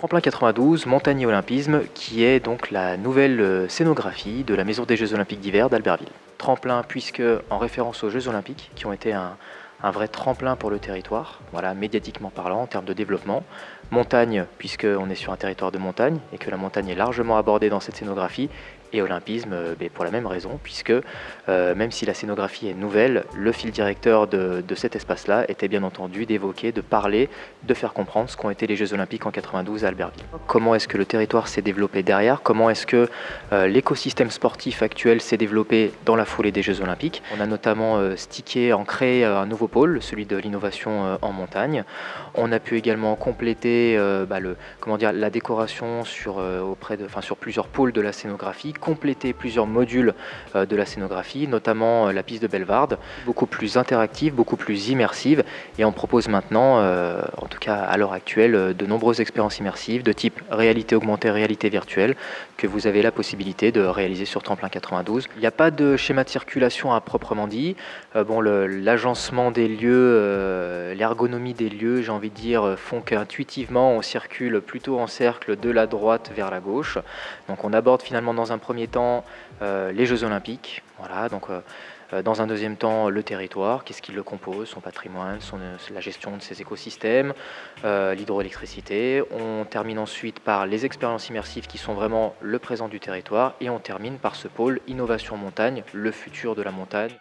Tremplin 92, Montagne et Olympisme, qui est donc la nouvelle scénographie de la Maison des Jeux Olympiques d'hiver d'Albertville. Tremplin puisque en référence aux Jeux Olympiques, qui ont été un vrai tremplin pour le territoire, voilà, médiatiquement parlant, en termes de développement. Montagne, puisqu'on est sur un territoire de montagne et que la montagne est largement abordée dans cette scénographie. Et Olympisme, pour la même raison, puisque même si la scénographie est nouvelle, le fil directeur de cet espace-là était bien entendu d'évoquer, de parler, de faire comprendre ce qu'ont été les Jeux Olympiques en 92 à Albertville. Comment est-ce que le territoire s'est développé derrière? Comment est-ce que l'écosystème sportif actuel s'est développé dans la foulée des Jeux Olympiques? On a notamment créé un nouveau pôle, celui de l'innovation en montagne. On a pu également compléter la décoration sur plusieurs pôles de la scénographie, compléter plusieurs modules de la scénographie, notamment la piste de Bellevarde, beaucoup plus interactive, beaucoup plus immersive, et on propose maintenant, en tout cas à l'heure actuelle, de nombreuses expériences immersives de type réalité augmentée, réalité virtuelle, que vous avez la possibilité de réaliser sur Tremplin 92. Il n'y a pas de schéma de circulation à proprement dit. L'agencement des lieux, l'ergonomie des lieux, j'ai envie de dire, font qu'intuitivement on circule plutôt en cercle de la droite vers la gauche. Donc on aborde finalement dans un premier temps les Jeux Olympiques, voilà, donc dans un deuxième temps le territoire, qu'est-ce qui le compose, son patrimoine, la gestion de ses écosystèmes, l'hydroélectricité. On termine ensuite par les expériences immersives qui sont vraiment le présent du territoire, et on termine par ce pôle innovation montagne, le futur de la montagne.